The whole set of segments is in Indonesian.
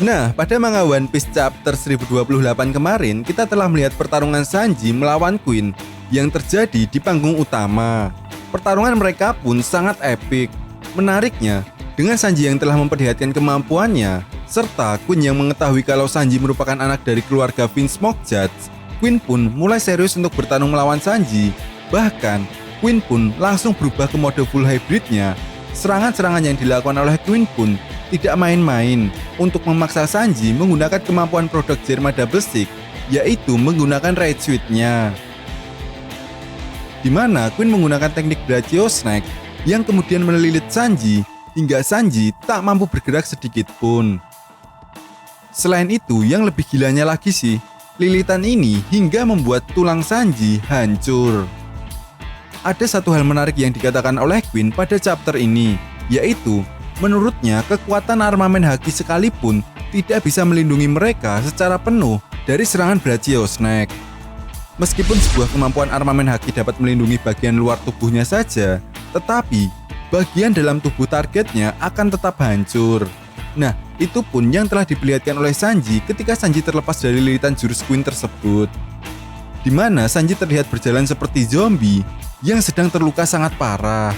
Nah, pada manga One Piece chapter 1028 kemarin, kita telah melihat pertarungan Sanji melawan Queen yang terjadi di panggung utama. Pertarungan mereka pun sangat epik. Menariknya, dengan Sanji yang telah memperlihatkan kemampuannya, serta Queen yang mengetahui kalau Sanji merupakan anak dari keluarga Vince Smoke-Judge, Queen pun mulai serius untuk bertarung melawan Sanji. Bahkan, Queen pun langsung berubah ke mode full hybridnya. Serangan-serangan yang dilakukan oleh Queen pun tidak main-main untuk memaksa Sanji menggunakan kemampuan produk Germa Double Stick, yaitu menggunakan Rage Switch-nya. Di mana Queen menggunakan teknik Brachio Snack yang kemudian melilit Sanji hingga Sanji tak mampu bergerak sedikit pun. Selain itu, yang lebih gilanya lagi sih, lilitan ini hingga membuat tulang Sanji hancur. Ada satu hal menarik yang dikatakan oleh Queen pada chapter ini, yaitu menurutnya kekuatan armamen Haki sekalipun tidak bisa melindungi mereka secara penuh dari serangan Brachio Snack. Meskipun sebuah kemampuan armamen Haki dapat melindungi bagian luar tubuhnya saja, tetapi bagian dalam tubuh targetnya akan tetap hancur. Nah, itu pun yang telah diperlihatkan oleh Sanji ketika Sanji terlepas dari lilitan jurus Queen tersebut. Di mana Sanji terlihat berjalan seperti zombie yang sedang terluka sangat parah.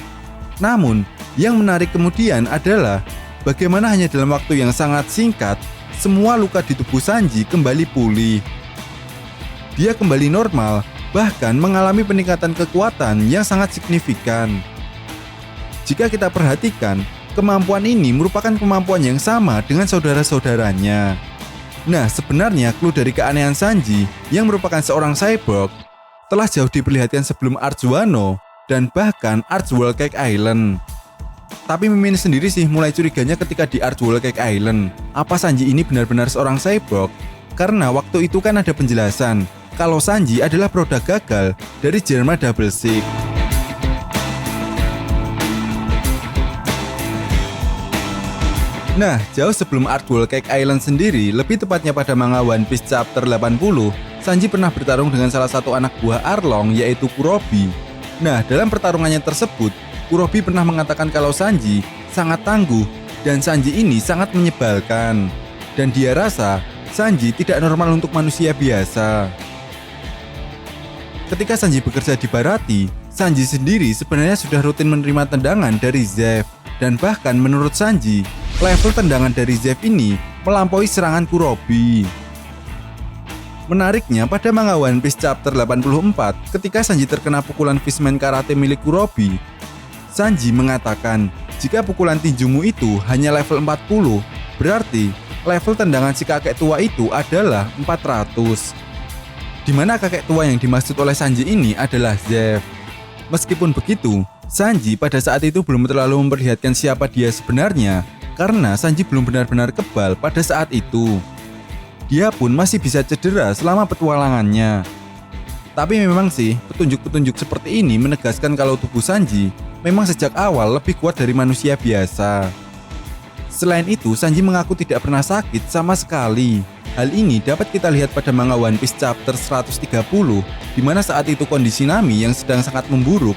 Namun, yang menarik kemudian adalah bagaimana hanya dalam waktu yang sangat singkat, semua luka di tubuh Sanji kembali pulih. Dia kembali normal, bahkan mengalami peningkatan kekuatan yang sangat signifikan. Jika kita perhatikan, kemampuan ini merupakan kemampuan yang sama dengan saudara-saudaranya. Nah, sebenarnya clue dari keanehan Sanji yang merupakan seorang cyborg telah jauh diperlihatkan sebelum Arch Wano dan bahkan Arch Whole Cake Island. Tapi Mimin sendiri sih mulai curiganya ketika di Arch Whole Cake Island. Apa Sanji ini benar-benar seorang cyborg? Karena waktu itu kan ada penjelasan kalau Sanji adalah produk gagal dari Germa Double Stick. Nah, jauh sebelum Arch Whole Cake Island sendiri, lebih tepatnya pada manga One Piece chapter 80, Sanji pernah bertarung dengan salah satu anak buah Arlong yaitu Kurobi. Nah, dalam pertarungannya tersebut, Kurobi pernah mengatakan kalau Sanji sangat tangguh dan Sanji ini sangat menyebalkan. Dan dia rasa Sanji tidak normal untuk manusia biasa. Ketika Sanji bekerja di Baratie, Sanji sendiri sebenarnya sudah rutin menerima tendangan dari Zeff. Dan bahkan menurut Sanji, level tendangan dari Zeff ini melampaui serangan Kurobi. Menariknya, pada manga One Piece chapter 84, ketika Sanji terkena pukulan Fishman Karate milik Kurobi, Sanji mengatakan, jika pukulan tinjumu itu hanya level 40, berarti level tendangan si kakek tua itu adalah 400. Di mana kakek tua yang dimaksud oleh Sanji ini adalah Zeff. Meskipun begitu, Sanji pada saat itu belum terlalu memperlihatkan siapa dia sebenarnya, karena Sanji belum benar-benar kebal pada saat itu. Dia pun masih bisa cedera selama petualangannya. Tapi memang sih, petunjuk-petunjuk seperti ini menegaskan kalau tubuh Sanji memang sejak awal lebih kuat dari manusia biasa. Selain itu, Sanji mengaku tidak pernah sakit sama sekali. Hal ini dapat kita lihat pada manga One Piece chapter 130, di mana saat itu kondisi Nami yang sedang sangat memburuk.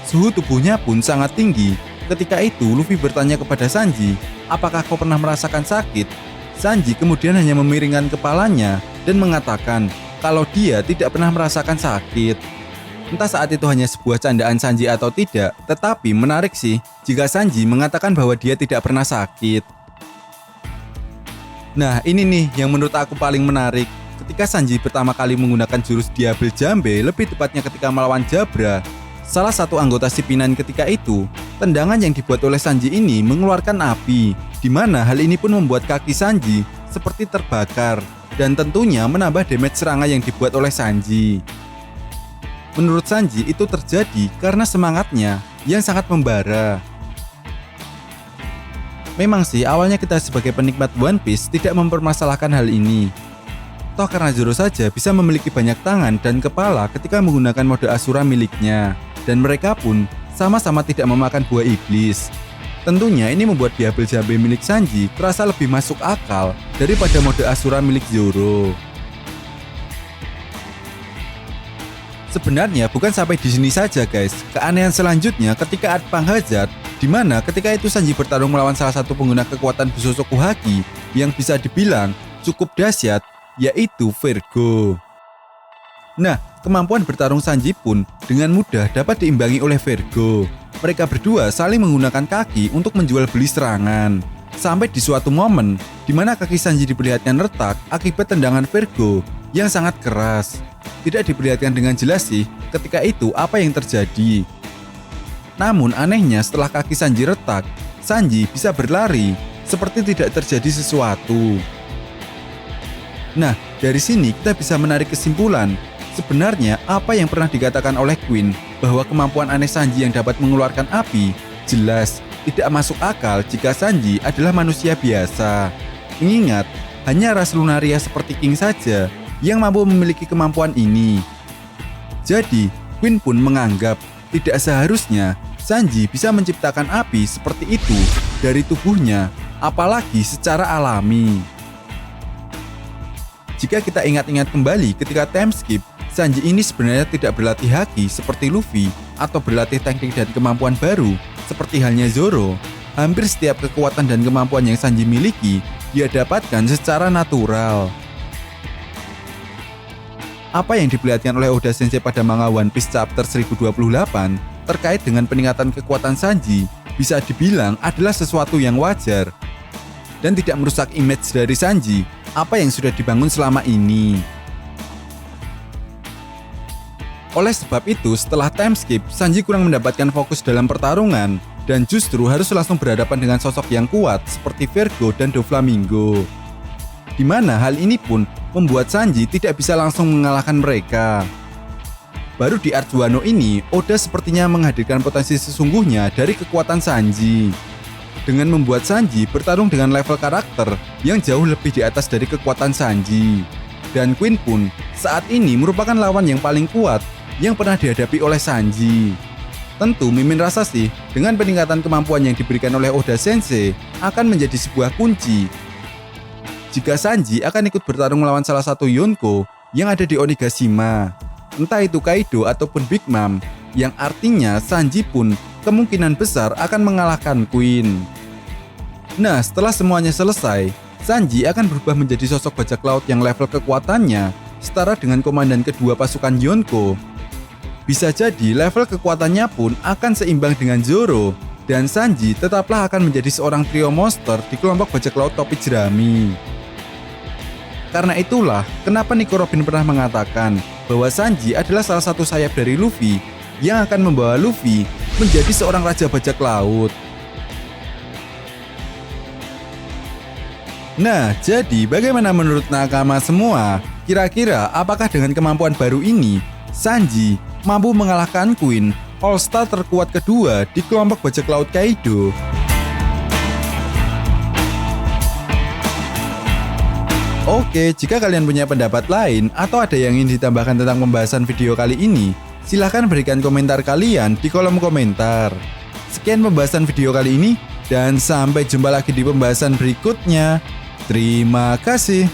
Suhu tubuhnya pun sangat tinggi. Ketika itu, Luffy bertanya kepada Sanji, apakah kau pernah merasakan sakit? Sanji kemudian hanya memiringkan kepalanya dan mengatakan kalau dia tidak pernah merasakan sakit. Entah saat itu hanya sebuah candaan Sanji atau tidak, tetapi menarik sih jika Sanji mengatakan bahwa dia tidak pernah sakit. Nah, ini nih yang menurut aku paling menarik. Ketika Sanji pertama kali menggunakan jurus Diable Jambe, lebih tepatnya ketika melawan Jabra, salah satu anggota Sipinan ketika itu, tendangan yang dibuat oleh Sanji ini mengeluarkan api, di mana hal ini pun membuat kaki Sanji seperti terbakar, dan tentunya menambah damage serangan yang dibuat oleh Sanji. Menurut Sanji itu terjadi karena semangatnya yang sangat membara. Memang sih awalnya kita sebagai penikmat One Piece tidak mempermasalahkan hal ini. Toh karena Zoro saja bisa memiliki banyak tangan dan kepala ketika menggunakan mode Asura miliknya. Dan mereka pun sama-sama tidak memakan buah iblis. Tentunya ini membuat Diable Jambe milik Sanji terasa lebih masuk akal daripada mode Asura milik Zoro. Sebenarnya bukan sampai di sini saja guys. Keanehan selanjutnya ketika Art Hazard, di mana ketika itu Sanji bertarung melawan salah satu pengguna kekuatan Bushoku Haki yang bisa dibilang cukup dahsyat, yaitu Virgo. Nah, kemampuan bertarung Sanji pun dengan mudah dapat diimbangi oleh Virgo. Mereka berdua saling menggunakan kaki untuk menjual beli serangan. Sampai di suatu momen, di mana kaki Sanji diperlihatkan retak akibat tendangan Virgo yang sangat keras. Tidak diperlihatkan dengan jelas sih ketika itu apa yang terjadi. Namun anehnya setelah kaki Sanji retak, Sanji bisa berlari seperti tidak terjadi sesuatu. Nah, dari sini kita bisa menarik kesimpulan. Sebenarnya apa yang pernah dikatakan oleh Queen bahwa kemampuan aneh Sanji yang dapat mengeluarkan api jelas tidak masuk akal jika Sanji adalah manusia biasa. Mengingat hanya ras Lunaria seperti King saja yang mampu memiliki kemampuan ini. Jadi, Queen pun menganggap tidak seharusnya Sanji bisa menciptakan api seperti itu dari tubuhnya, apalagi secara alami. Jika kita ingat-ingat kembali ketika time skip, Sanji ini sebenarnya tidak berlatih haki seperti Luffy atau berlatih teknik dan kemampuan baru seperti halnya Zoro. Hampir setiap kekuatan dan kemampuan yang Sanji miliki dia dapatkan secara natural. Apa yang diperlihatkan oleh Oda Sensei pada manga One Piece chapter 1028 terkait dengan peningkatan kekuatan Sanji bisa dibilang adalah sesuatu yang wajar dan tidak merusak image dari Sanji apa yang sudah dibangun selama ini. Oleh sebab itu, setelah time skip, Sanji kurang mendapatkan fokus dalam pertarungan dan justru harus langsung berhadapan dengan sosok yang kuat seperti Virgo dan Doflamingo. Di mana hal ini pun membuat Sanji tidak bisa langsung mengalahkan mereka. Baru di Art Wano ini, Oda sepertinya menghadirkan potensi sesungguhnya dari kekuatan Sanji. Dengan membuat Sanji bertarung dengan level karakter yang jauh lebih di atas dari kekuatan Sanji. Dan Queen pun saat ini merupakan lawan yang paling kuat yang pernah dihadapi oleh Sanji. Tentu Mimin rasa sih dengan peningkatan kemampuan yang diberikan oleh Oda Sensei akan menjadi sebuah kunci jika Sanji akan ikut bertarung melawan salah satu Yonko yang ada di Onigashima. Entah itu Kaido ataupun Big Mom, yang artinya Sanji pun kemungkinan besar akan mengalahkan Queen. Nah, setelah semuanya selesai, Sanji akan berubah menjadi sosok bajak laut yang level kekuatannya setara dengan komandan kedua pasukan Yonko. Bisa jadi level kekuatannya pun akan seimbang dengan Zoro, dan Sanji tetaplah akan menjadi seorang trio monster di kelompok bajak laut topi jerami. Karena itulah kenapa Nico Robin pernah mengatakan bahwa Sanji adalah salah satu sayap dari Luffy yang akan membawa Luffy menjadi seorang raja bajak laut. Nah, jadi bagaimana menurut nakama semua? Kira-kira apakah dengan kemampuan baru ini, Sanji mampu mengalahkan Queen, All-Star terkuat kedua di kelompok bajak laut Kaido? Oke, jika kalian punya pendapat lain atau ada yang ingin ditambahkan tentang pembahasan video kali ini, silahkan berikan komentar kalian di kolom komentar. Sekian pembahasan video kali ini, dan sampai jumpa lagi di pembahasan berikutnya. Terima kasih.